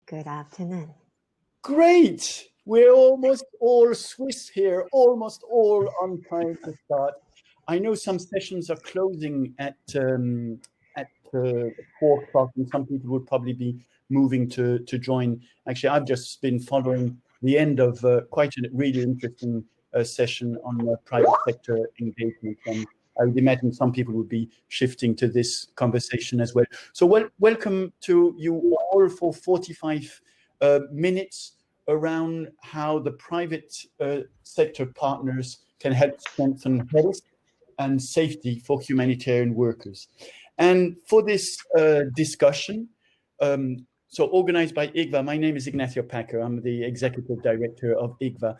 Good afternoon. Great. We're almost all Swiss here, almost all on time to start. I know some sessions are closing at 4 o'clock, and some people would probably be moving to join. Actually, I've just been following the end of quite a really interesting session on private sector engagement, and I would imagine some people would be shifting to this conversation as well. So welcome to you all for 45 minutes around how the private sector partners can help strengthen health and safety for humanitarian workers. And for this discussion, so organized by ICVA, my name is Ignacio Packer. I'm the executive director of ICVA.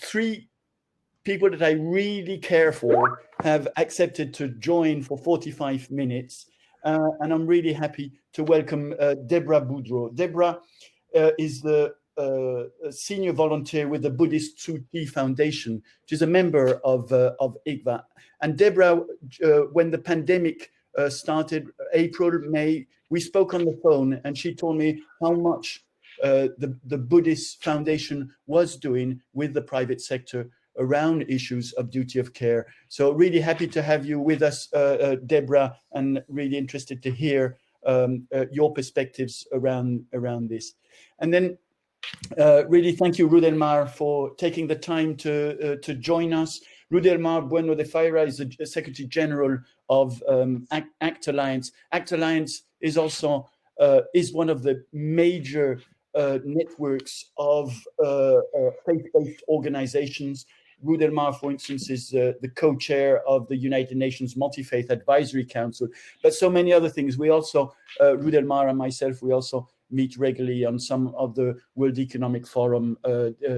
Three people that I really care for have accepted to join for 45 minutes. And I'm really happy to welcome Deborah Boudreau. Deborah is the senior volunteer with the Buddhist Tzu Chi Foundation, which is a member of ICVA. And Deborah, when the pandemic started, April, May, we spoke on the phone, and she told me how much the Buddhist Foundation was doing with the private sector around issues of duty of care. So really happy to have you with us, Deborah, and really interested to hear your perspectives around this. And then really thank you, Rudelmar, for taking the time to join us. Rudelmar Bueno de Feira is the Secretary General of ACT Alliance. ACT Alliance is also is one of the major networks of faith-based organizations. Rudelmar, for instance, is the co-chair of the United Nations Multi-Faith Advisory Council, but so many other things. We also, Rudelmar and myself, we also meet regularly on some of the World Economic Forum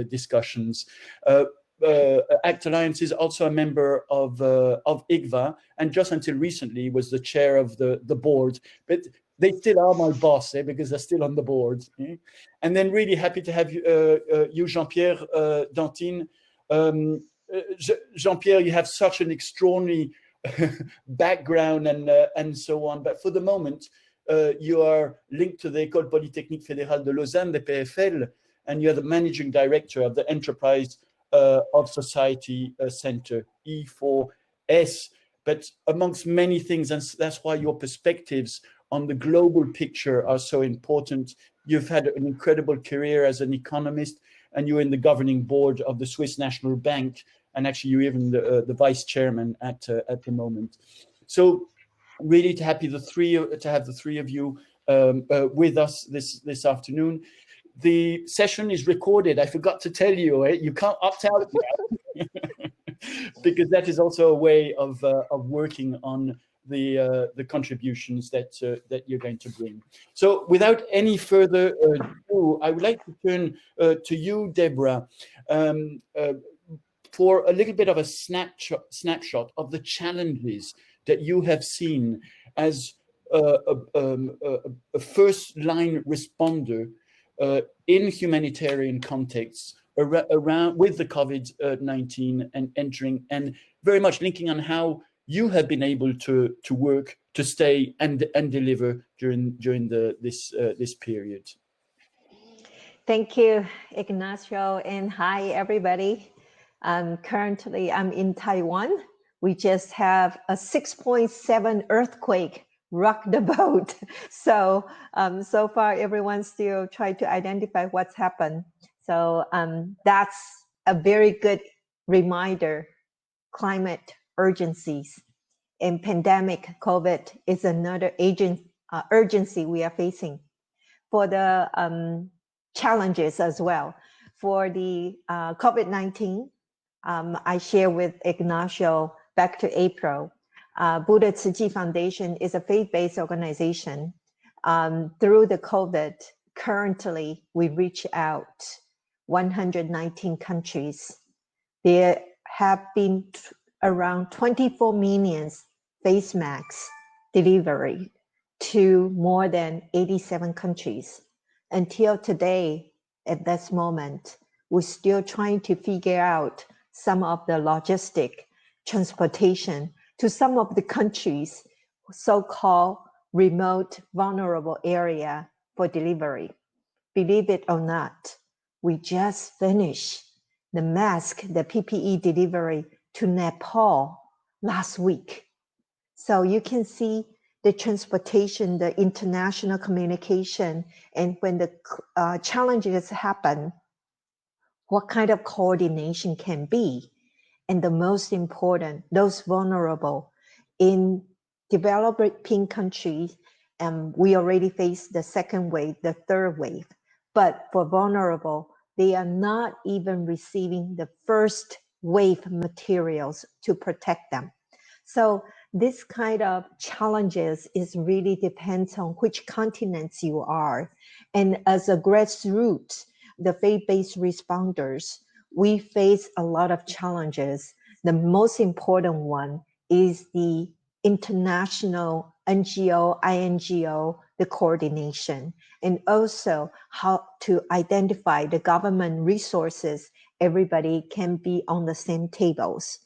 discussions. ACT Alliance is also a member of ICVA, and just until recently was the chair of the board, but they still are my boss, because they're still on the board. And then really happy to have you, Jean-Pierre Dantine. Jean-Pierre, you have such an extraordinary background and so on, but for the moment, you are linked to the École Polytechnique Fédérale de Lausanne, the PFL, and you're the managing director of the Enterprise of Society Center, E4S. But amongst many things, and that's why your perspectives on the global picture are so important. You've had an incredible career as an economist, and you're in the governing board of the Swiss National Bank, and actually you're even the vice chairman at the moment. So really to have the three of you with us this afternoon. The session is recorded. I forgot to tell you, you can't opt out now, because that is also a way of working on the contributions that you're going to bring. So without any further ado, I would like to turn to you, Deborah, for a little bit of a snapshot of the challenges that you have seen as a first-line responder in humanitarian contexts around with the COVID-19 and entering, and very much linking on how you have been able to work, to stay and deliver during this period. Thank you, Ignacio, and hi, everybody. Currently, I'm in Taiwan. We just have a 6.7 earthquake rocked the boat. So, so far, everyone's still trying to identify what's happened. So that's a very good reminder. Climate urgencies and pandemic COVID is another urgency we are facing. For the challenges as well. For the COVID-19, I share with Ignacio back to April. Buddha Tzu Chi Foundation is a faith-based organization. Through the COVID, currently we reach out 119 countries. There have been around 24 million face masks delivery to more than 87 countries. Until today, at this moment, we're still trying to figure out some of the logistic transportation to some of the countries, so-called remote vulnerable area for delivery. Believe it or not, we just finished the mask, the PPE delivery to Nepal last week. So you can see the transportation, the international communication, and when the challenges happen, what kind of coordination can be. And the most important, those vulnerable in developing countries, we already face the second wave, the third wave. But for vulnerable, they are not even receiving the first wave materials to protect them. So this kind of challenges is really depends on which continents you are. And as a grassroots, the faith-based responders, we face a lot of challenges. The most important one is the international NGO, INGO, the coordination, and also how to identify the government resources. Everybody can be on the same tables.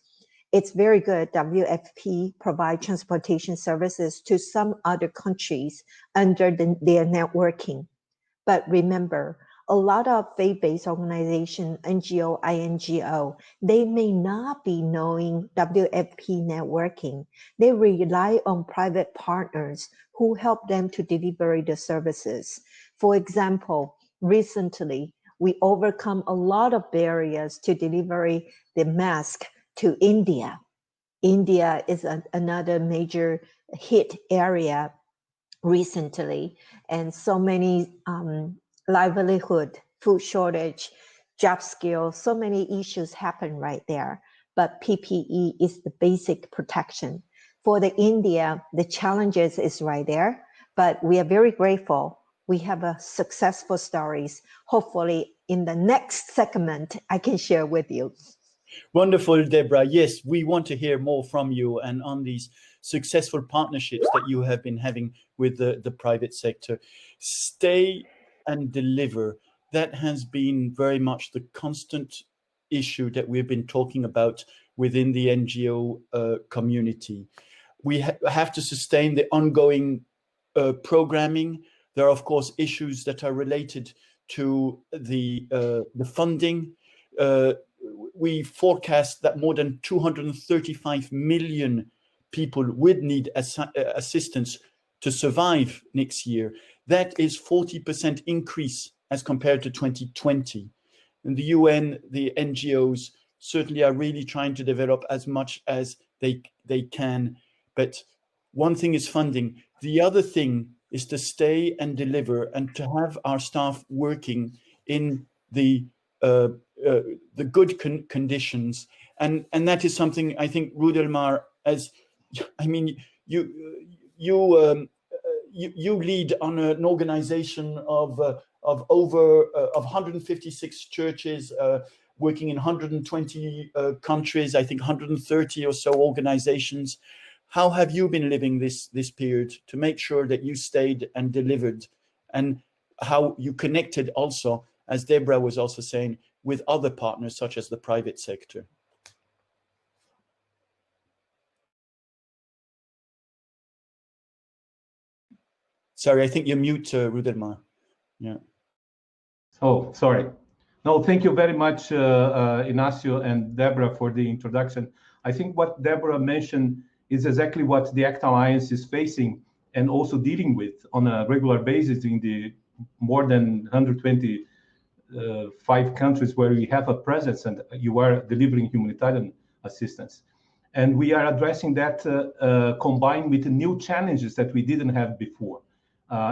It's very good. WFP provide transportation services to some other countries under their networking. But remember, a lot of faith-based organization, NGO, INGO, they may not be knowing WFP networking. They rely on private partners who help them to deliver the services. For example, recently, we overcome a lot of barriers to deliver the mask to India. India is another major hit area recently, and so many livelihood, food shortage, job skills, so many issues happen right there. But PPE is the basic protection. For the India, the challenges is right there, but we are very grateful. We have a successful stories. Hopefully in the next segment, I can share with you. Wonderful, Deborah. Yes, we want to hear more from you and on these successful partnerships that you have been having with the private sector. Stay and deliver. That has been very much the constant issue that we've been talking about within the NGO community. We have to sustain the ongoing programming. There are, of course, issues that are related to the funding. We forecast that more than 235 million people would need assistance to survive next year. That is 40% increase as compared to 2020. And the UN, the NGOs certainly are really trying to develop as much as they can. But one thing is funding. The other thing is to stay and deliver and to have our staff working in the good conditions, and that is something I think Rudelmar, as I mean, you lead on an organization of over 156 churches, working in 120 countries, I think 130 or so organizations. How have you been living this period to make sure that you stayed and delivered, and how you connected also, as Deborah was also saying, with other partners such as the private sector? Sorry, I think you're mute, Rudelmar. Yeah. Oh, sorry. No, thank you very much, Ignacio and Deborah, for the introduction. I think what Deborah mentioned is exactly what the ACT Alliance is facing and also dealing with on a regular basis in the more than 125 countries where we have a presence and you are delivering humanitarian assistance. And we are addressing that combined with the new challenges that we didn't have before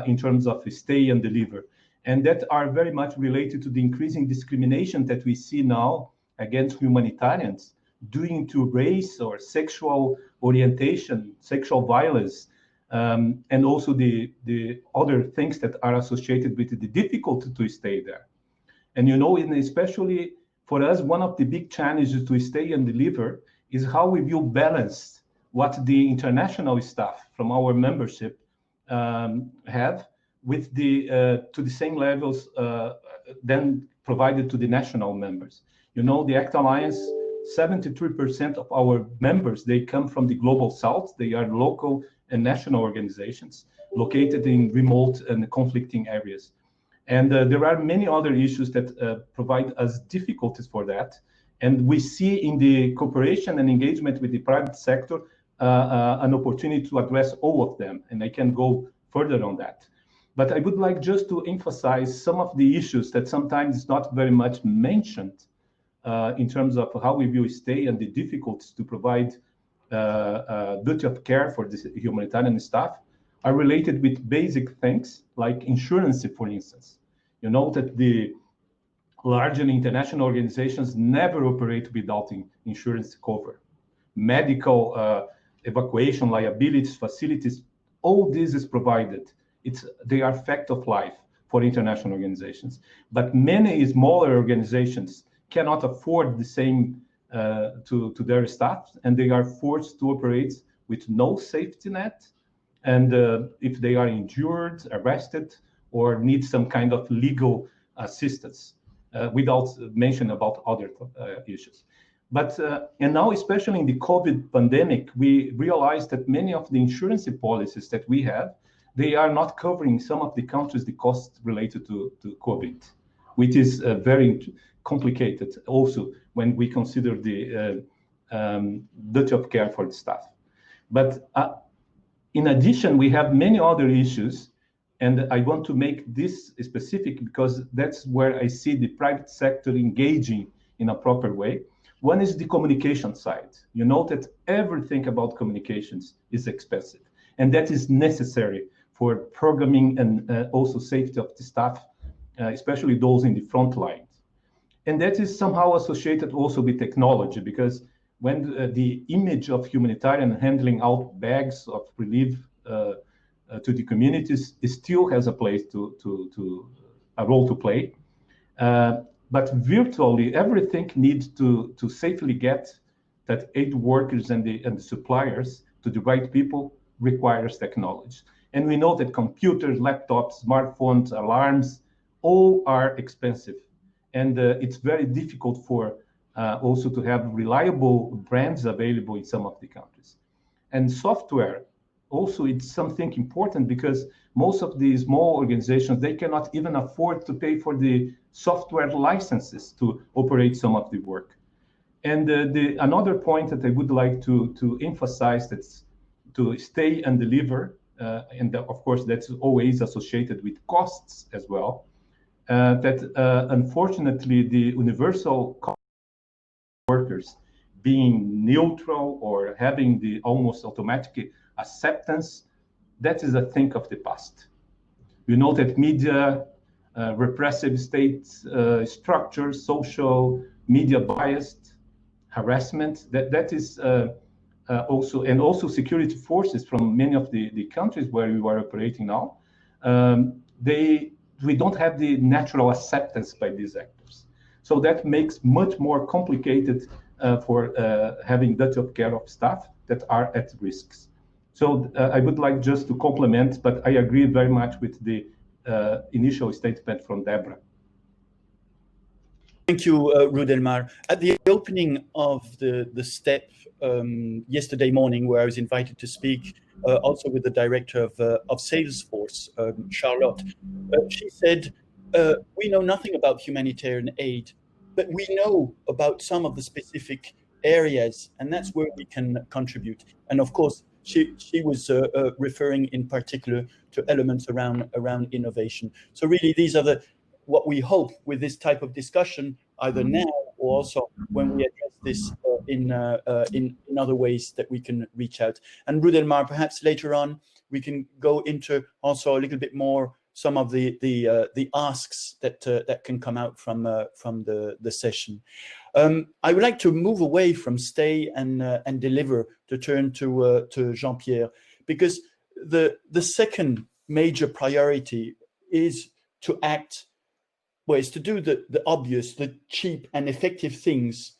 in terms of stay and deliver. And that are very much related to the increasing discrimination that we see now against humanitarians due to race or sexual orientation, sexual violence, and also the other things that are associated with the difficulty to stay there. And you know, and especially for us, one of the big challenges to stay and deliver is how we will balance what the international staff from our membership have with the to the same levels then provided to the national members. You know, the ACT Alliance 73% of our members, they come from the global south. They are local and national organizations located in remote and conflicting areas. And there are many other issues that provide us difficulties for that. And we see in the cooperation and engagement with the private sector an opportunity to address all of them. And I can go further on that. But I would like just to emphasize some of the issues that sometimes is not very much mentioned in terms of how we view stay and the difficulties to provide duty of care for this humanitarian staff are related with basic things like insurance, for instance. You know that the large and international organizations never operate without insurance cover. Medical evacuation liabilities, facilities, all this is provided. They are fact of life for international organizations. But many smaller organizations cannot afford the same to their staff, and they are forced to operate with no safety net. And if they are injured, arrested, or need some kind of legal assistance, without mention about other issues. But and now, especially in the COVID pandemic, we realized that many of the insurance policies that we have, they are not covering some of the countries the costs related to COVID, which is very complicated also when we consider the duty of care for the staff. But in addition, we have many other issues, and I want to make this specific because that's where I see the private sector engaging in a proper way. One is the communication side. You know that everything about communications is expensive, and that is necessary for programming and also safety of the staff, especially those in the front lines. And that is somehow associated also with technology, because when the image of humanitarian handling out bags of relief to the communities, it still has a place a role to play. But virtually everything needs to safely get that aid workers and the suppliers to the right people requires technology. And we know that computers, laptops, smartphones, alarms, all are expensive. And it's very difficult for also to have reliable brands available in some of the countries. And software, also it's something important because most of the small organizations, they cannot even afford to pay for the software licenses to operate some of the work. And another point that I would like to emphasize, that's to stay and deliver, and of course that's always associated with costs as well, that unfortunately the universal workers being neutral or having the almost automatic acceptance, that is a thing of the past. We know that media, repressive state structures, social media biased, harassment, that is also, and also security forces from many of the countries where we are operating now, we don't have the natural acceptance by these actors. So that makes much more complicated for having duty of care of staff that are at risks. So I would like just to complement, but I agree very much with the initial statement from Deborah. Thank you, Rudelmar. At the opening of the STEP yesterday morning, where I was invited to speak, also with the director of Salesforce, Charlotte, she said, we know nothing about humanitarian aid, but we know about some of the specific areas, and that's where we can contribute. And of course, she was referring in particular to elements around innovation. So really, these are what we hope with this type of discussion, either now or also when we address this in other ways that we can reach out. And Rudelmar, perhaps later on, we can go into also a little bit more some of the asks that can come out from the session. I would like to move away from stay and deliver to turn to JeanPierre, because the second major priority is to act, is to do the obvious, the cheap and effective things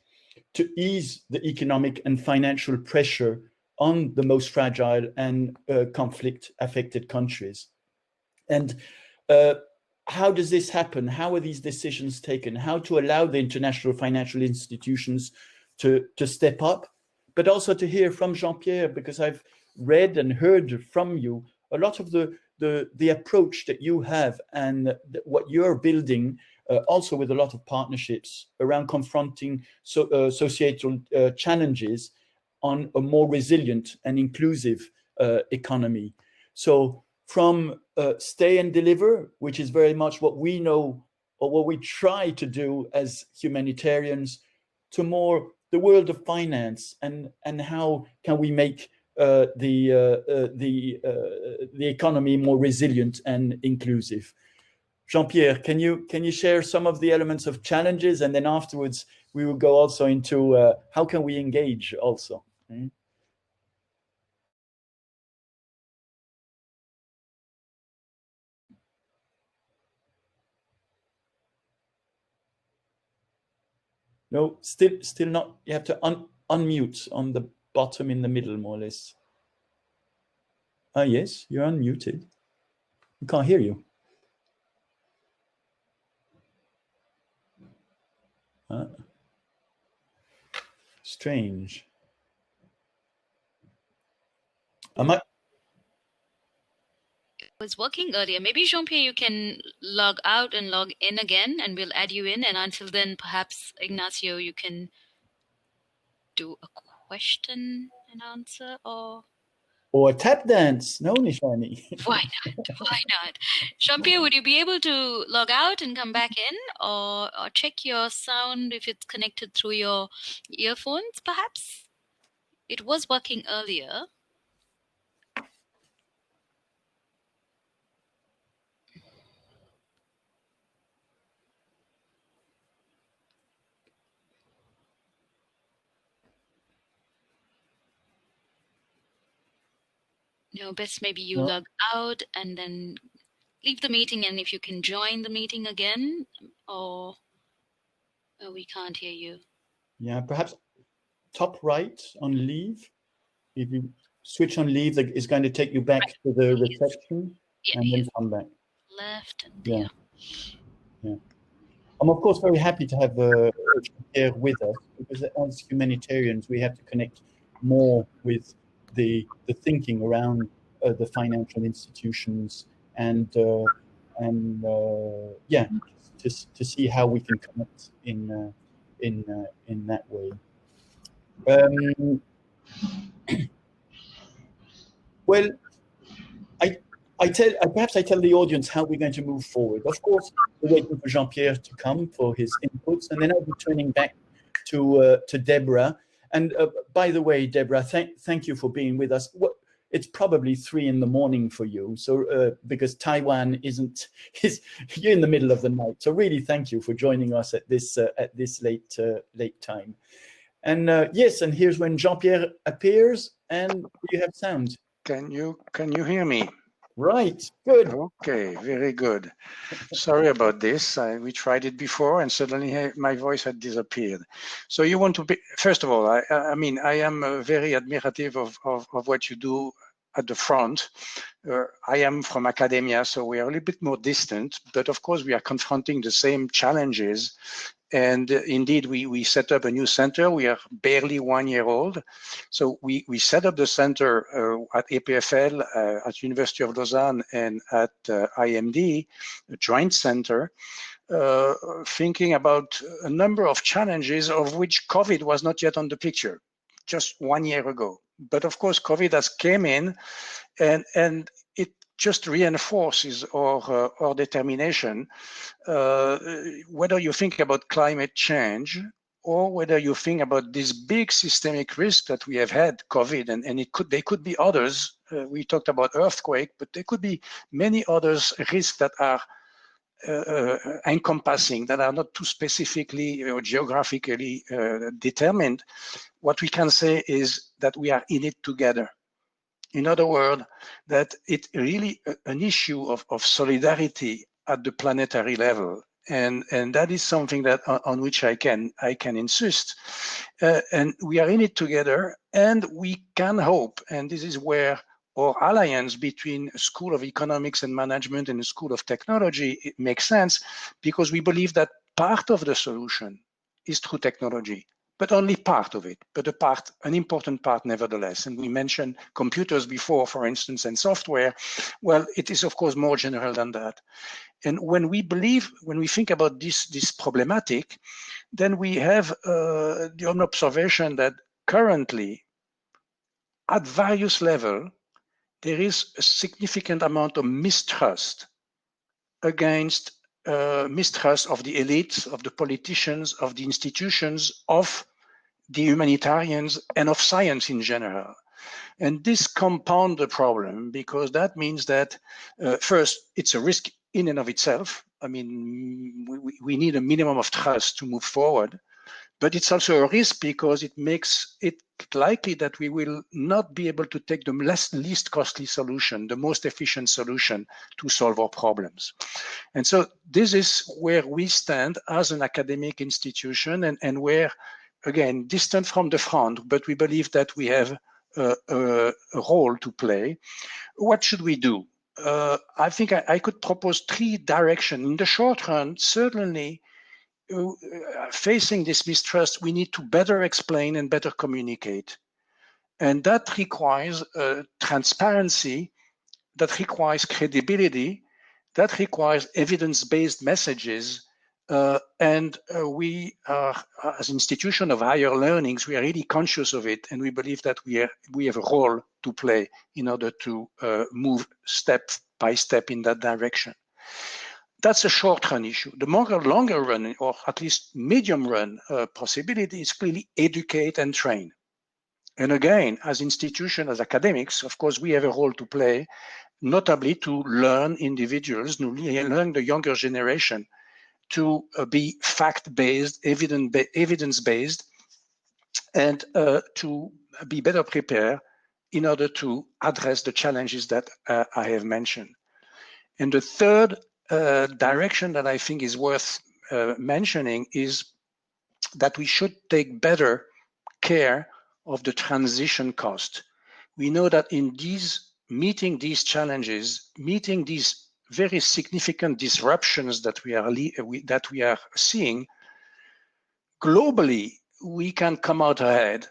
to ease the economic and financial pressure on the most fragile and conflict-affected countries. And how does this happen? How are these decisions taken? How to allow the international financial institutions to step up, but also to hear from Jean-Pierre, because I've read and heard from you a lot of the approach that you have and what you're building, also with a lot of partnerships around confronting societal challenges on a more resilient and inclusive economy. So from stay and deliver, which is very much what we know or what we try to do as humanitarians, to more the world of finance and how can we make the economy more resilient and inclusive. Jean-Pierre, can you share some of the elements of challenges, and then afterwards we will go also into how can we engage also. No, still not. You have to unmute on the bottom in the middle, more or less. Yes, you're unmuted. We can't hear you. Strange. It was working earlier. Maybe Jean-Pierre, you can log out and log in again, and we'll add you in. And until then, perhaps Ignacio, you can do a question and answer, or a tap dance. No, Nishani. Why not? Why not? Jean-Pierre, would you be able to log out and come back in, or check your sound if it's connected through your earphones, perhaps? It was working earlier. No, best maybe you log out and then leave the meeting, and if you can join the meeting again, or we can't hear you. Yeah, perhaps top right on leave. If you switch on leave, it's going to take you back to the reception, and then come back. Left and yeah. I'm of course very happy to have Pierre with us, because as humanitarians we have to connect more with the thinking around the financial institutions and to see how we can connect in that way. Well, perhaps I tell the audience how we're going to move forward. Of course, we're waiting for Jean-Pierre to come for his inputs, and then I'll be turning back to Deborah. And by the way, Deborah, thank you for being with us. It's probably 3 a.m. for you, so because Taiwan you're in the middle of the night. So really, thank you for joining us at this late time. And yes, and here's when Jean-Pierre appears, and you have sound. Can you hear me? Right, good. Okay, very good. Sorry about this. We tried it before, and suddenly my voice had disappeared. So you want to be, first of all, I mean, I am very admirative of what you do at the front. I am from academia, so we are a little bit more distant, but of course we are confronting the same challenges. And indeed, we set up a new center. We are barely 1 year old. So we set up the center at EPFL, at University of Lausanne, and at IMD, a joint center, thinking about a number of challenges of which COVID was not yet on the picture, just 1 year ago. But of course, COVID has came in, and it just reinforces our determination, whether you think about climate change or whether you think about this big systemic risk that we have had, COVID, and they could be others. We talked about earthquake, but there could be many others risks that are encompassing, that are not too specifically or geographically determined. What we can say is that we are in it together. In other words, that it's really an issue of solidarity at the planetary level. And that is something that on which I can insist. And we are in it together, and we can hope, and this is where our alliance between School of Economics and Management and the School of Technology, it makes sense, because we believe that part of the solution is through technology. but only part of it, but an important part nevertheless. And we mentioned computers before, for instance, and software. Well, it is of course more general than that. And when we think about this problematic, then we have the observation that currently, at various levels, there is a significant amount of mistrust mistrust of the elites, of the politicians, of the institutions, of the humanitarians, and of science in general. And this compounds the problem, because that means that first, it's a risk in and of itself. I mean, we need a minimum of trust to move forward, but it's also a risk because it makes it likely that we will not be able to take the least costly solution, the most efficient solution to solve our problems. And so this is where we stand as an academic institution, and where, again, distant from the front, but we believe that we have a role to play. What should we do? I think I could propose 3 directions. In the short run, certainly, facing this mistrust, we need to better explain and better communicate. And that requires transparency, that requires credibility, that requires evidence-based messages. And we are, as institution of higher learnings, we are really conscious of it, and we believe that we have a role to play in order to move step by step in that direction. That's a short-run issue. The longer run, or at least medium-run possibility, is clearly educate and train. And again, as institutions, as academics, of course, we have a role to play, notably to learn individuals, learn the younger generation to be fact-based, evidence-based, and to be better prepared in order to address the challenges that I have mentioned. And the third direction that I think is worth mentioning is that we should take better care of the transition cost. We know that in meeting these challenges, meeting these very significant disruptions that we are seeing, globally, we can come out ahead,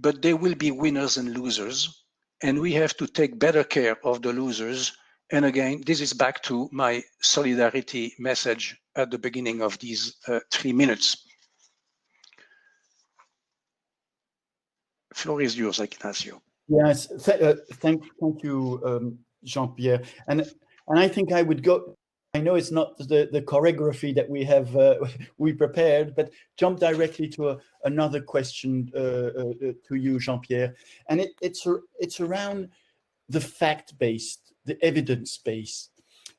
but there will be winners and losers, and we have to take better care of the losers. And again, this is back to my solidarity message at the beginning of these 3 minutes. Floor is yours, Ignacio. Yes, thank you, Jean-Pierre. And I think I would go. I know it's not the choreography that we have we prepared, but jump directly to another question to you, Jean-Pierre. And it's around the fact-based, the evidence-based.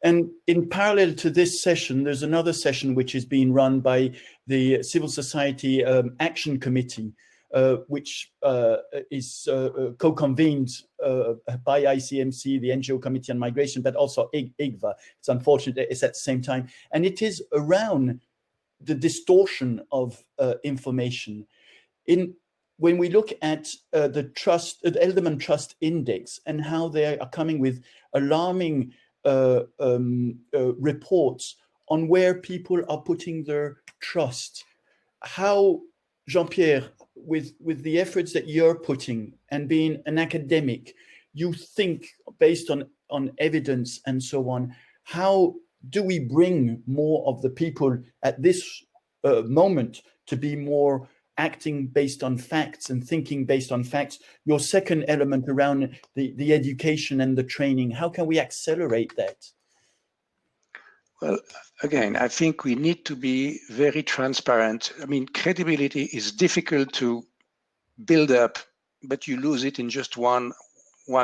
And in parallel to this session, there's another session which is being run by the Civil Society Action Committee, which is co-convened by ICMC, the NGO Committee on Migration, but also ICVA. It's unfortunate that it's at the same time. And it is around the distortion of information. When we look at the Edelman Trust Index and how they are coming with alarming reports on where people are putting their trust, how, Jean-Pierre, with the efforts that you're putting and being an academic, you think based on evidence and so on, how do we bring more of the people at this moment to be more acting based on facts and thinking based on facts? Your second element around the education and the training, how can we accelerate that? Well, again, I think we need to be very transparent. I mean, credibility is difficult to build up, but you lose it in just one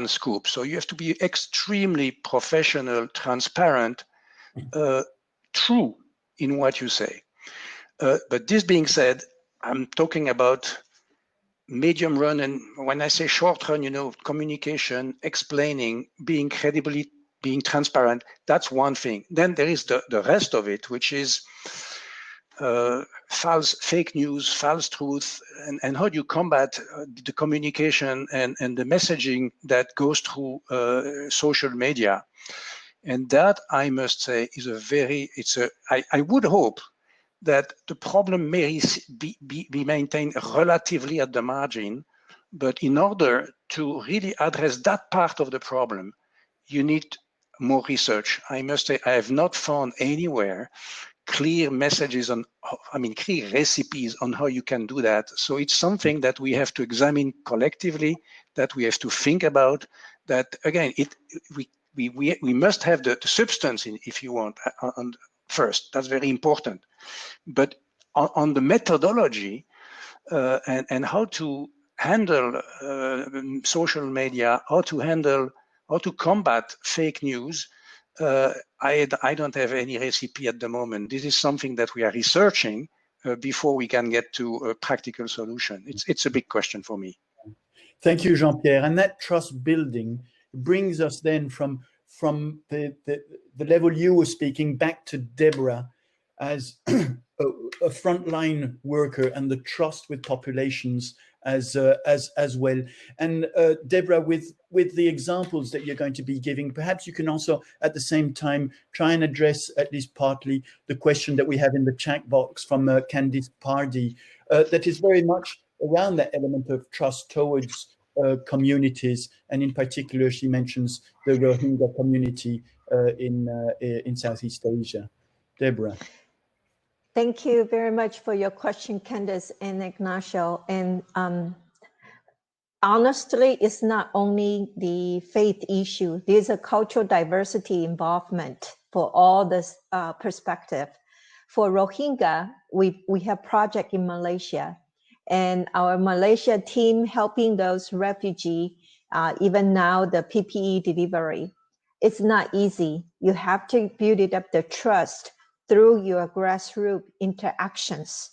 scoop. So you have to be extremely professional, transparent, true in what you say. But this being said, I'm talking about medium run, and when I say short run, communication, explaining, being credibly, being transparent, that's one thing. Then there is the rest of it, which is fake news, false truth, and how do you combat the communication and the messaging that goes through social media. And that, I must say, is I would hope that the problem may be maintained relatively at the margin, but in order to really address that part of the problem, you need more research. I must say, I have not found anywhere clear messages on, clear recipes on how you can do that. So it's something that we have to examine collectively, that we have to think about, that again, we must have the substance in, if you want, on first. That's very important. But on the methodology and how to handle social media, how to combat fake news, I don't have any recipe at the moment. This is something that we are researching before we can get to a practical solution. It's a big question for me. Thank you, Jean-Pierre. And that trust building brings us then from the level you were speaking back to Deborah as a frontline worker and the trust with populations as well. And Deborah, with the examples that you're going to be giving, perhaps you can also at the same time try and address at least partly the question that we have in the chat box from Candice Pardy that is very much around that element of trust towards communities, and in particular, she mentions the Rohingya community in Southeast Asia. Deborah. Thank you very much for your question, Candice and Ignacio. And honestly, it's not only the faith issue. There's a cultural diversity involvement for all this perspective. For Rohingya, we have project in Malaysia, and our Malaysia team helping those refugees, even now the PPE delivery. It's not easy. You have to build it up the trust through your grassroots interactions.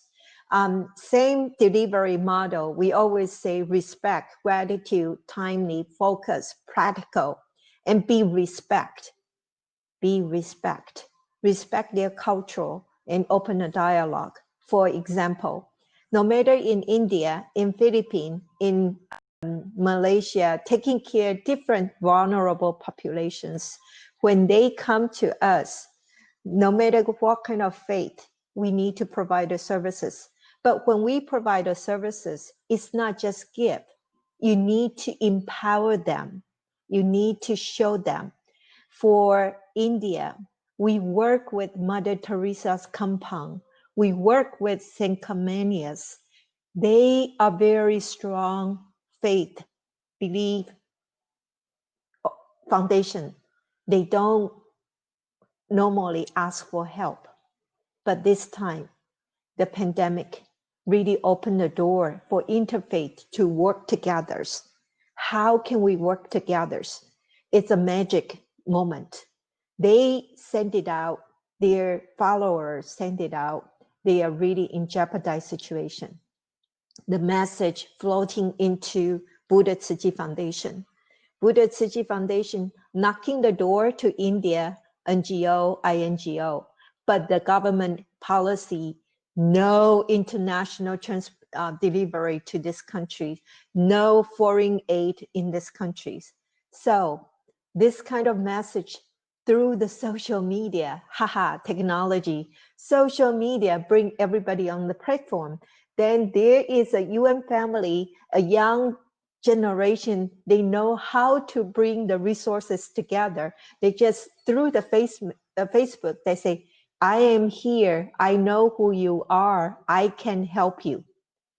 Same delivery model. We always say respect, gratitude, timely, focus, practical, and be respect. Be respect. Respect their culture and open a dialogue. For example, no matter in India, in Philippines, in Malaysia, taking care of different vulnerable populations, when they come to us, no matter what kind of faith, we need to provide the services. But when we provide the services, it's not just give. You need to empower them. You need to show them. For India, we work with Mother Teresa's compound. We work with St. Comenius. They are very strong faith, belief, foundation. They don't normally ask for help. But this time, the pandemic really opened the door for interfaith to work together. How can we work together? It's a magic moment. They send it out, their followers send it out. They are really in jeopardized situation. The message floating into Buddha Tzu Chi Foundation. Buddha Tzu Chi Foundation knocking the door to India, NGO, INGO, but the government policy, no international delivery to this country, no foreign aid in this countries. So this kind of message through the social media, technology, social media bring everybody on the platform. Then there is a UN family, a young generation, they know how to bring the resources together. They just, through the Facebook, they say, I am here, I know who you are, I can help you.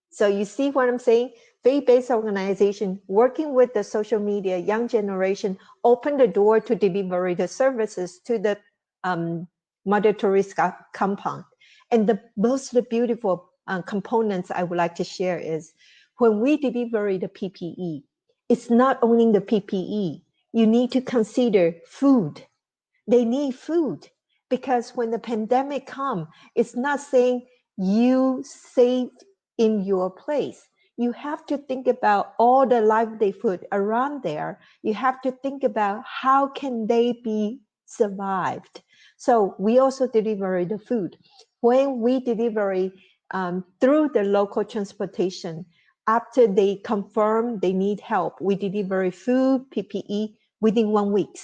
So you see what I'm saying? Faith-based organization working with the social media, young generation, open the door to deliver the services to the Mother Teresa compound. And the most beautiful components I would like to share is when we deliver the PPE, it's not only the PPE. You need to consider food. They need food because when the pandemic comes, it's not saying you save in your place. You have to think about all the livelihood around there. You have to think about how can they be survived. So we also deliver the food. When we deliver through the local transportation, after they confirm they need help, we deliver food, PPE within 1 week.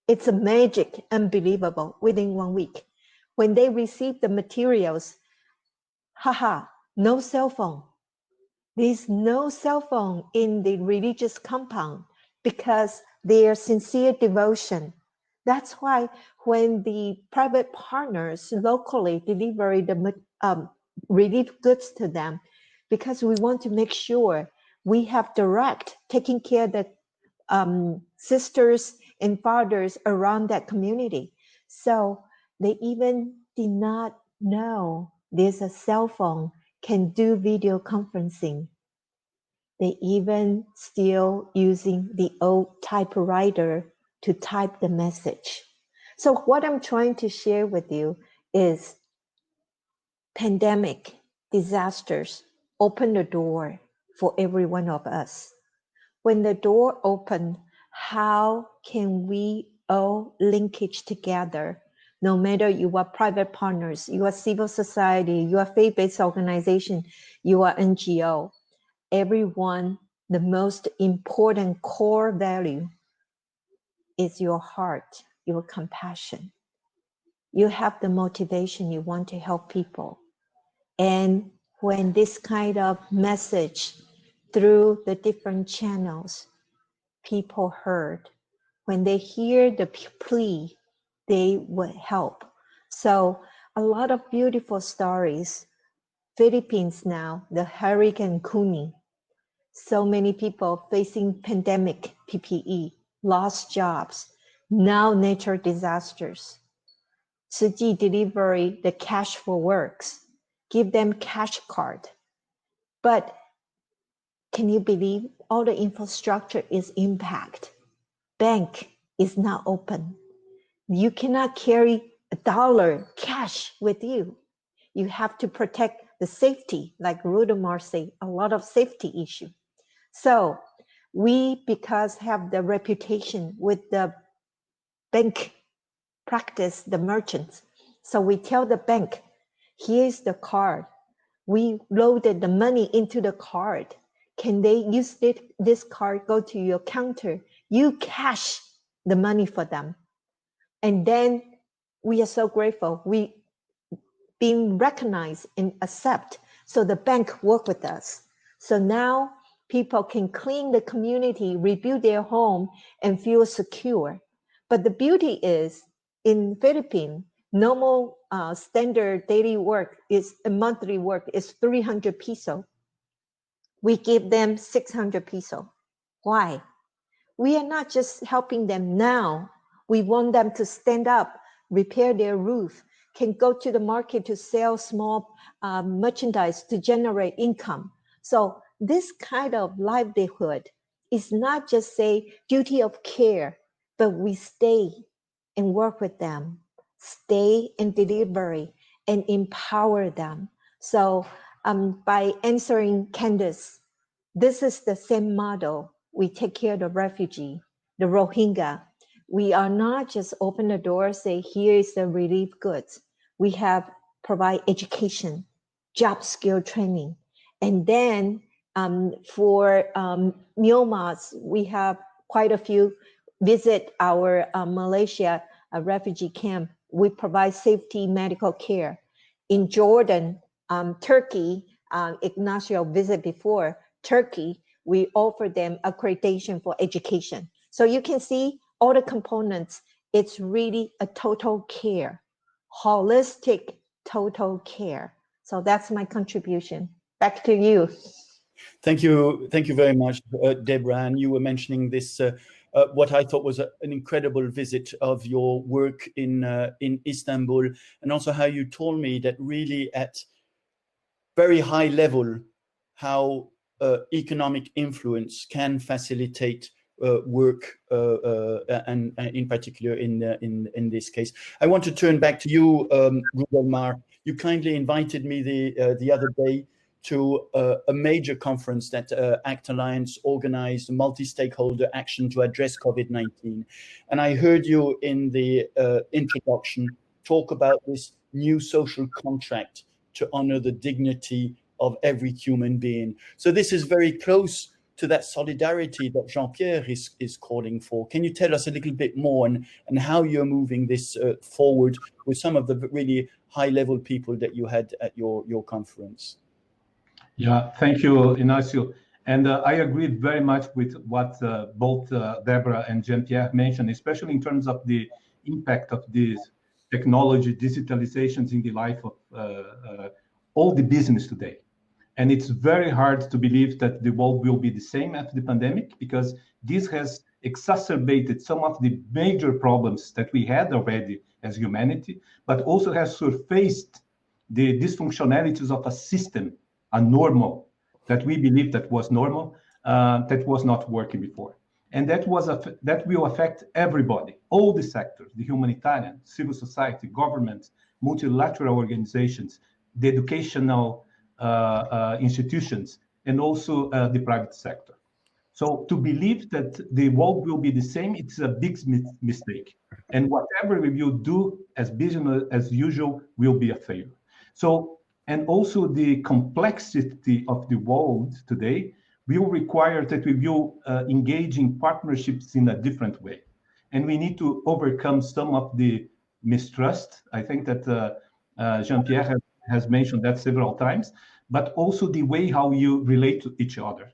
It's a magic, unbelievable, within 1 week. when they receive the materials, haha, no cell phone. There's no cell phone in the religious compound because their sincere devotion. That's why when the private partners locally deliver the relief goods to them, because we want to make sure we have direct taking care of the sisters and fathers around that community. So they even did not know there's a cell phone can do video conferencing. They even still using the old typewriter to type the message. So what I'm trying to share with you is pandemic, disasters open the door for every one of us. When the door open, how can we all linkage together? No matter you are private partners, you are civil society, you are faith-based organization, you are NGO, everyone, the most important core value is your heart, your compassion. You have the motivation, you want to help people. And when this kind of message through the different channels, people heard, when they hear the plea, they would help. So a lot of beautiful stories. Philippines now, the Hurricane Kuni, so many people facing pandemic, PPE, lost jobs, now natural disasters. Tzu Chi delivery, the cash for works, give them cash card. But can you believe all the infrastructure is impacted? Bank is not open. You cannot carry $1 cash with you. You have to protect the safety, like Rudamar said, a lot of safety issue. So we, because have the reputation with the bank practice, the merchants. So we tell the bank, here's the card. We loaded the money into the card. Can they use this card, go to your counter? You cash the money for them. And then we are so grateful. We being recognized and accept. So the bank work with us. So now people can clean the community, rebuild their home, and feel secure. But the beauty is, in Philippines, normal standard daily work is a monthly work is 300 peso. We give them 600 peso. Why? We are not just helping them now. We want them to stand up, repair their roof, can go to the market to sell small merchandise to generate income. So this kind of livelihood is not just say duty of care, but we stay and work with them, stay in delivery and empower them. So by answering Candace, this is the same model. We take care of the refugee, the Rohingya. We are not just open the door, say, here is the relief goods. We have provide education, job skill training. And then for Myanmar, we have quite a few visit our Malaysia refugee camp. We provide safety medical care. In Jordan, Turkey, Ignacio visit before, Turkey, we offer them accreditation for education. So you can see all the components. It's really a total care, holistic total care. So that's my contribution. Back to you. Thank you very much, Deborah. And you were mentioning this, what I thought was an incredible visit of your work in Istanbul, and also how you told me that really at very high level, how economic influence can facilitate work, and in particular in this case. I want to turn back to you, Rudolmar. You kindly invited me the other day to a major conference that ACT Alliance organized, a multi-stakeholder action to address COVID-19. And I heard you in the introduction talk about this new social contract to honor the dignity of every human being. So this is very close to that solidarity that Jean-Pierre is calling for. Can you tell us a little bit more and how you're moving this forward with some of the really high-level people that you had at your conference? Yeah, thank you, Ignacio. And I agree very much with what both Deborah and Jean-Pierre mentioned, especially in terms of the impact of this technology, digitalizations in the life of all the business today. And it's very hard to believe that the world will be the same after the pandemic, because this has exacerbated some of the major problems that we had already as humanity, but also has surfaced the dysfunctionalities of a system, a normal, that we believe that was normal, that was not working before. And that will affect everybody, all the sectors, the humanitarian, civil society, governments, multilateral organizations, the educational institutions, and also the private sector. So to believe that the world will be the same, it's a big mistake. And whatever we will do as business as usual will be a failure. So, and also the complexity of the world today will require that we will engage in partnerships in a different way. And we need to overcome some of the mistrust. I think that Jean-Pierre has mentioned that several times, but also the way how you relate to each other.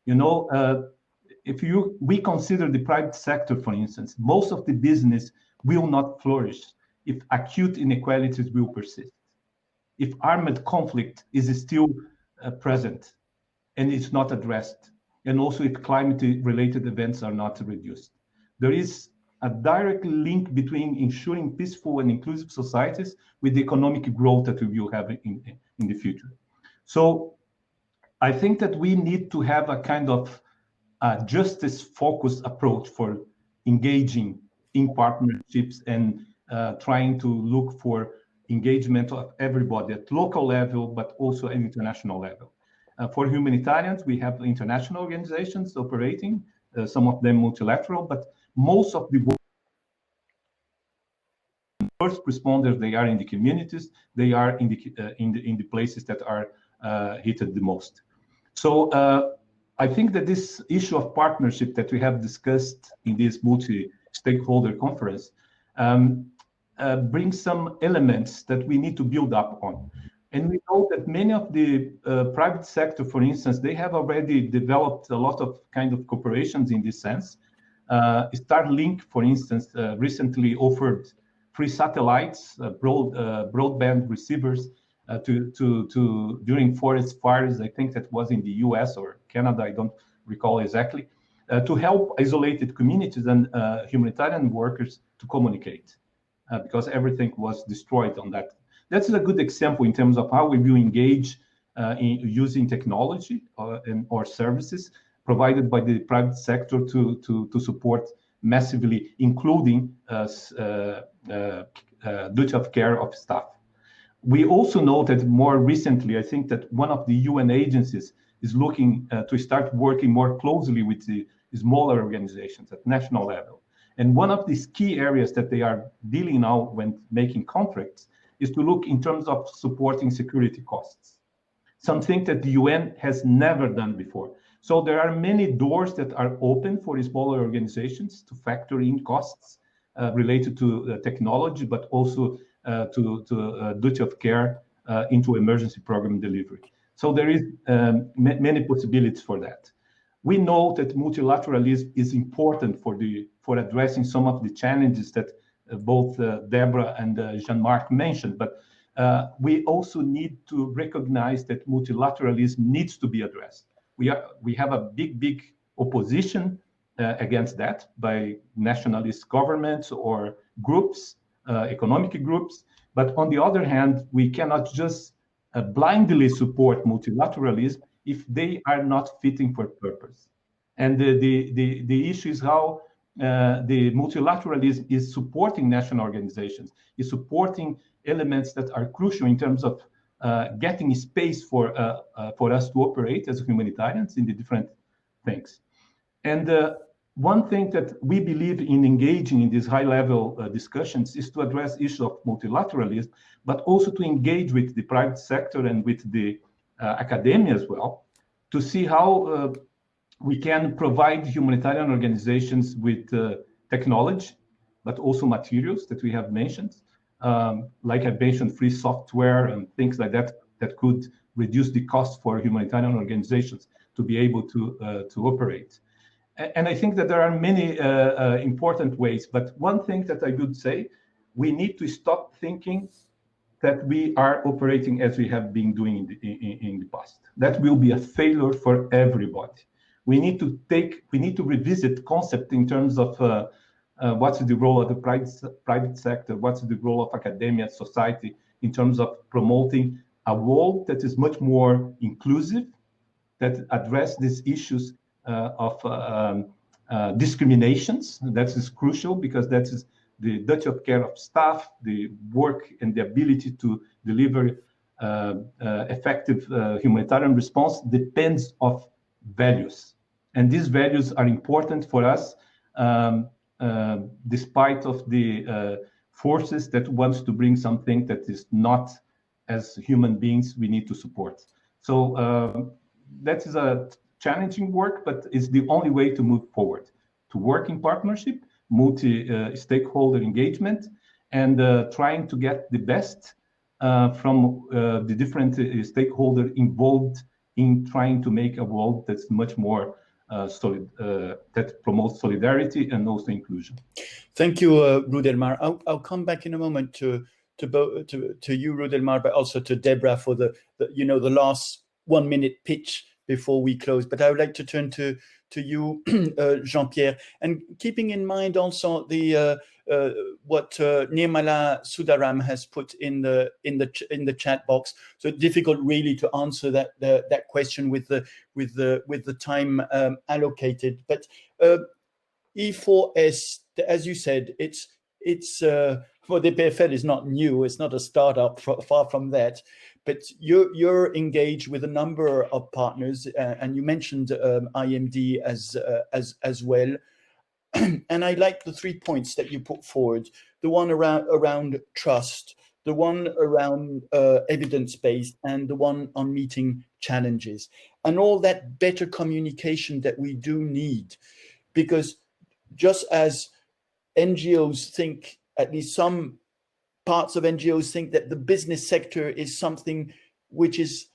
You know, if we consider the private sector, for instance, most of the business will not flourish if acute inequalities will persist, if armed conflict is still present and it's not addressed, and also if climate-related events are not reduced. There is a direct link between ensuring peaceful and inclusive societies with the economic growth that we will have in the future. So I think that we need to have a kind of justice-focused approach for engaging in partnerships and trying to look for engagement of everybody at local level, but also at international level. For humanitarians, we have international organizations operating, some of them multilateral, but most of the first responders, they are in the communities, they are in the places that are hit the most. So I think that this issue of partnership that we have discussed in this multi-stakeholder conference brings some elements that we need to build up on. And we know that many of the private sector, for instance, they have already developed a lot of kind of cooperations in this sense. Starlink, for instance, recently offered free satellites, broadband receivers during forest fires. I think that was in the US or Canada, I don't recall exactly, to help isolated communities and humanitarian workers to communicate because everything was destroyed on that. That's a good example in terms of how we will engage in using technology or services provided by the private sector to support massively, including duty of care of staff. We also know that more recently, I think that one of the UN agencies is looking to start working more closely with the smaller organizations at national level. And one of these key areas that they are dealing now when making contracts is to look in terms of supporting security costs, something that the UN has never done before. So there are many doors that are open for smaller organizations to factor in costs related to technology, but also to duty of care into emergency program delivery. So there is many possibilities for that. We know that multilateralism is important for addressing some of the challenges that both Deborah and Jean-Marc mentioned, but we also need to recognize that multilateralism needs to be addressed. We have a big opposition against that by nationalist governments or groups, economic groups. But on the other hand, we cannot just blindly support multilateralism if they are not fitting for purpose. And the issue is how the multilateralism is supporting national organizations, is supporting elements that are crucial in terms of getting space for us to operate as humanitarians in the different things. And one thing that we believe in engaging in these high-level discussions is to address issues of multilateralism, but also to engage with the private sector and with the academia as well, to see how we can provide humanitarian organizations with technology, but also materials that we have mentioned. Like I mentioned, free software and things like that, that could reduce the cost for humanitarian organizations to be able to operate. And I think that there are many important ways, but one thing that I would say, we need to stop thinking that we are operating as we have been doing in the past. That will be a failure for everybody. We need to revisit concept in terms of what's the role of the private sector, what's the role of academia, society, in terms of promoting a world that is much more inclusive, that address these issues of discriminations. That is crucial, because that is the duty of care of staff, the work and the ability to deliver effective humanitarian response depends of values. And these values are important for us, despite of the forces that wants to bring something that is not, as human beings, we need to support. So that is a challenging work, but it's the only way to move forward, to work in partnership, multi-stakeholder engagement, and trying to get the best from the different stakeholders involved in trying to make a world that's much more solid, that promotes solidarity and also inclusion. Thank you, Rudelmar. I'll come back in a moment to you, Rudelmar, but also to Deborah for the last 1 minute pitch before we close. But I would like to turn to you, Jean-Pierre, and keeping in mind also the what Nirmala Sudaram has put in the chat box. So difficult really to answer that question with the time allocated. But E4S, as you said, it's well, the PFL is not new. It's not a startup. Far from that. But you're engaged with a number of partners, and you mentioned IMD as well. And I like the 3 points that you put forward: the one around trust, the one around evidence-based, and the one on meeting challenges, and all that better communication that we do need, because just as NGOs think, at least some parts of NGOs think, that the business sector is something which is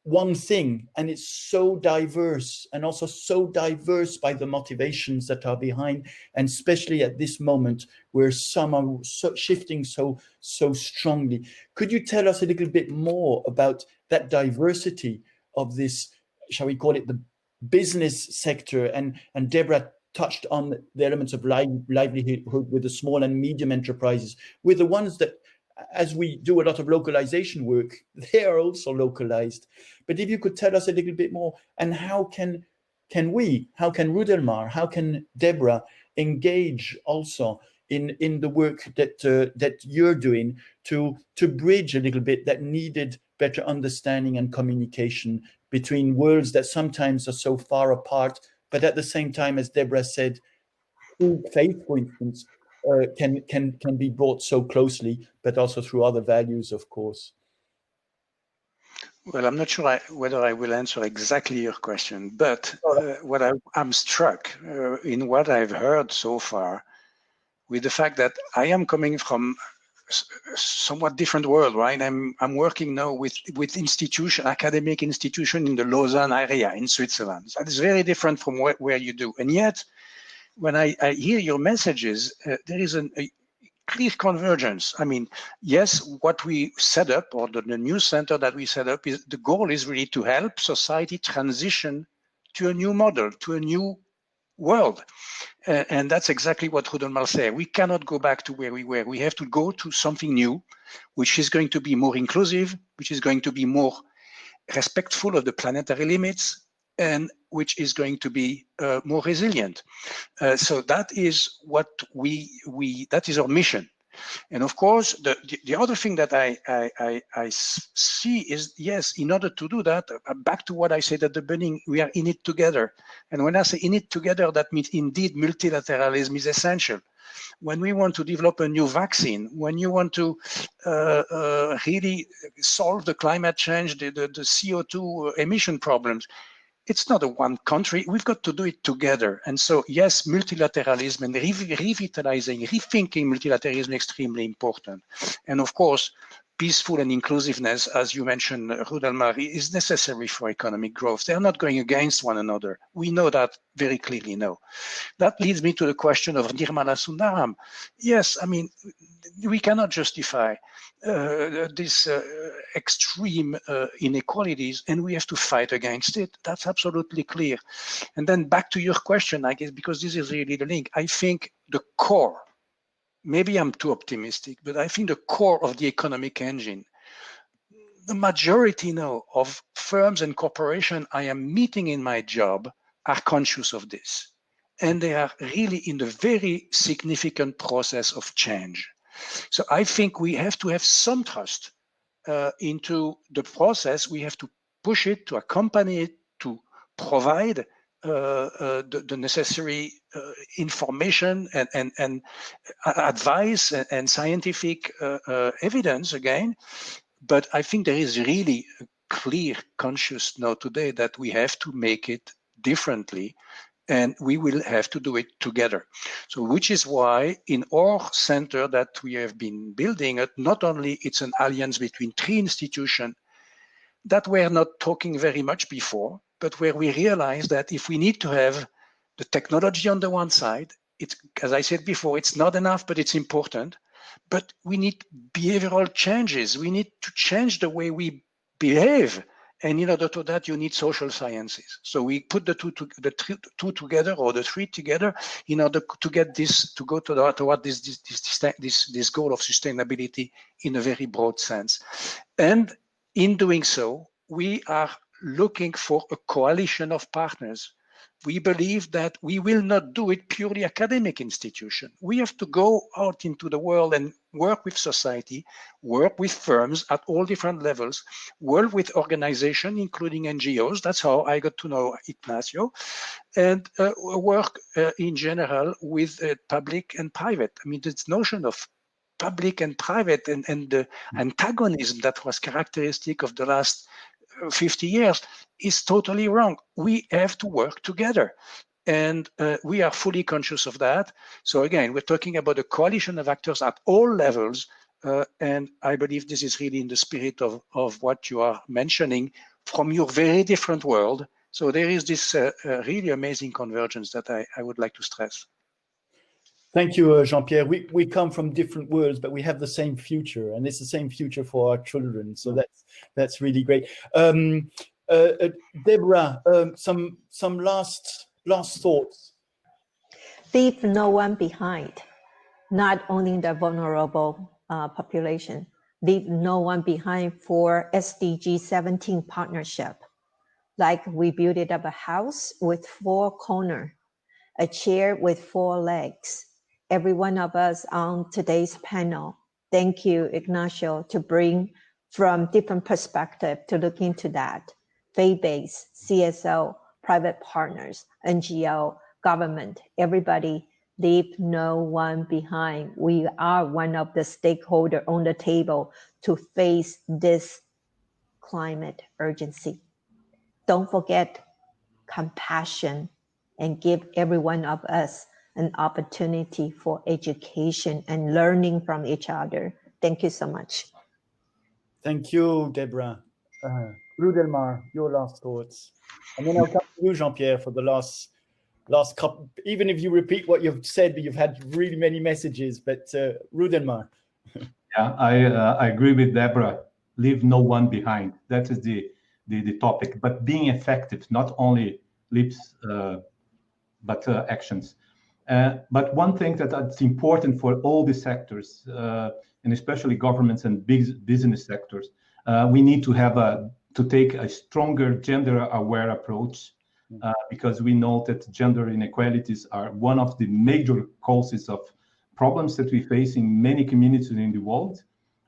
one thing, and it's so diverse, and also so diverse by the motivations that are behind, and especially at this moment where some are shifting so strongly. Could you tell us a little bit more about that diversity of this, shall we call it, the business sector? And Deborah touched on the elements of livelihood with the small and medium enterprises, with the ones that, as we do a lot of localization work, they are also localized. But if you could tell us a little bit more, and how can Rudelmar, how can Deborah engage also in the work that you're doing to bridge a little bit that needed better understanding and communication between worlds that sometimes are so far apart, but at the same time, as Deborah said, faith, for instance, can be brought so closely, but also through other values, of course. Well, I'm not sure whether I will answer exactly your question, but what I'm struck in what I've heard so far, with the fact that I am coming from somewhat different world, right? I'm working now with academic institution in the Lausanne area in Switzerland. That is very different from where you do. And yet, when I hear your messages, there is a clear convergence. I mean, yes, what we set up, or the new center that we set up, is the goal is really to help society transition to a new model, to a new world. And that's exactly what Rudelmar said. We cannot go back to where we were. We have to go to something new, which is going to be more inclusive, which is going to be more respectful of the planetary limits, and which is going to be more resilient. So that is what that is our mission. And of course, the other thing that I see is, yes, in order to do that, back to what I said at the beginning, we are in it together. And when I say in it together, that means indeed multilateralism is essential. When we want to develop a new vaccine, when you want to really solve the climate change, the CO2 emission problems, it's not a one country. We've got to do it together. And so, yes, multilateralism and revitalizing, rethinking multilateralism is extremely important. And of course, peaceful and inclusiveness, as you mentioned, Rudelmar, is necessary for economic growth. They are not going against one another. We know that very clearly now. That leads me to the question of Nirmala Sundaram. Yes, I mean, we cannot justify these extreme inequalities, and we have to fight against it. That's absolutely clear. And then back to your question, I guess, because this is really the link. I think the core, maybe I'm too optimistic, but I think the core of the economic engine, the majority now of firms and corporations I am meeting in my job are conscious of this. And they are really in the very significant process of change. So I think we have to have some trust into the process. We have to push it, to accompany it, to provide the necessary information and advice and scientific evidence again. But I think there is really a clear conscious now today that we have to make it differently, and we will have to do it together. So which is why in our center that we have been building, not only it's an alliance between 3 institutions that were not talking very much before, but where we realize that if we need to have the technology on the one side, it's, as I said before, it's not enough, but it's important. But we need behavioral changes. We need to change the way we behave. And in order to that, you need social sciences. So we put the two together, or the 3 together, in order to get this, to go toward this goal of sustainability in a very broad sense. And in doing so, we are looking for a coalition of partners. We believe that we will not do it purely academic institution. We have to go out into the world and work with society, work with firms at all different levels, work with organizations, including NGOs. That's how I got to know Ignacio, and work in general with public and private. I mean, this notion of public and private and the antagonism that was characteristic of the last 50 years is totally wrong. We have to work together, and we are fully conscious of that. So again, we're talking about a coalition of actors at all levels, and I believe this is really in the spirit of what you are mentioning from your very different world. So there is this really amazing convergence that I would like to stress. Thank you, Jean-Pierre. We come from different worlds, but we have the same future, and it's the same future for our children. So that's really great. Deborah, some last thoughts. Leave no one behind, not only the vulnerable population. Leave no one behind for SDG 17 partnership. Like we built up a house with 4 corners, a chair with 4 legs. Every one of us on today's panel, thank you, Ignacio, to bring from different perspectives to look into that. Faith-based, CSO, private partners, NGO, government, everybody, leave no one behind. We are one of the stakeholders on the table to face this climate urgency. Don't forget compassion and give every one of us an opportunity for education and learning from each other. Thank you so much. Thank you, Deborah. Rudelmar, your last thoughts. And then I'll come to you, Jean-Pierre, for the last couple. Even if you repeat what you've said, you've had really many messages, but Rudelmar. Yeah, I agree with Deborah. Leave no one behind. That is the topic. But being effective, not only lips, but actions. But one thing that's important for all the sectors, and especially governments and big business sectors, we need to take a stronger gender-aware approach, because we know that gender inequalities are one of the major causes of problems that we face in many communities in the world,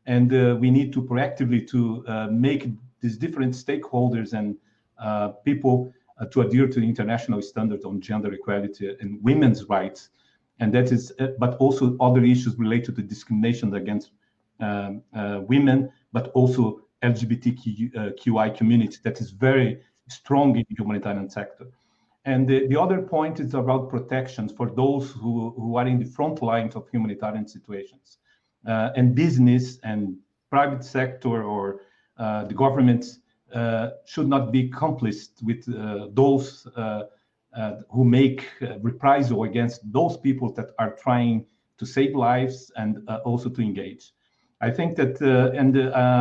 and we need to proactively to make these different stakeholders and people to adhere to the international standard on gender equality and women's rights, and that is, but also other issues related to discrimination against women, but also LGBTQI community that is very strong in the humanitarian sector. And the other point is about protections for those who are in the front lines of humanitarian situations. And business and private sector or the governments should not be complicit with those who make reprisal against those people that are trying to save lives and also to engage. I think that,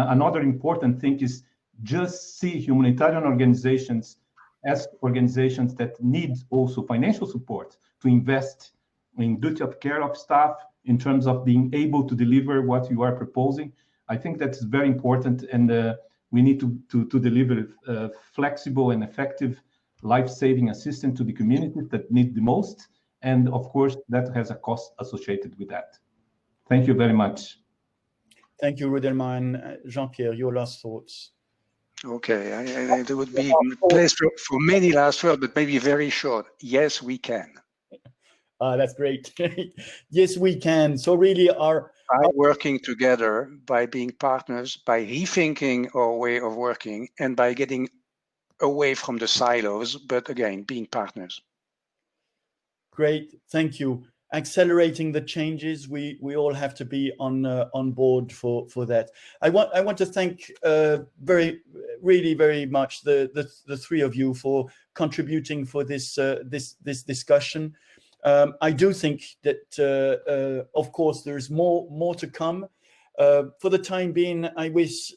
another important thing is just see humanitarian organizations as organizations that need also financial support to invest in duty of care of staff in terms of being able to deliver what you are proposing. I think that's very important, and we need to deliver flexible and effective life-saving assistance to the communities that need the most. And of course, that has a cost associated with that. Thank you very much. Thank you, Rudelma. And Jean-Pierre, your last thoughts. Okay, there would be place for many last words, but maybe very short. Yes, we can. That's great. Yes, we can. So really by working together, by being partners, by rethinking our way of working, and by getting away from the silos, but again, being partners. Great, thank you. Accelerating the changes, we all have to be on board for that. I want to thank very much the three of you for contributing for this discussion. I do think that of course there's more to come. For the time being, I wish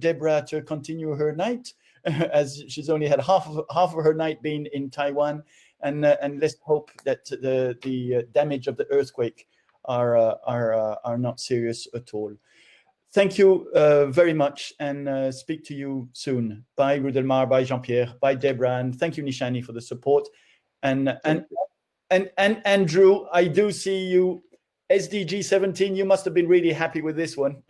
Deborah to continue her night, as she's only had half of her night being in Taiwan. And let's hope that the damage of the earthquake are not serious at all. Thank you very much, and speak to you soon. Bye, Rudelmar. Bye, Jean-Pierre. Bye, Deborah, and thank you, Nishani, for the support. And Andrew, I do see you. SDG 17. You must have been really happy with this one.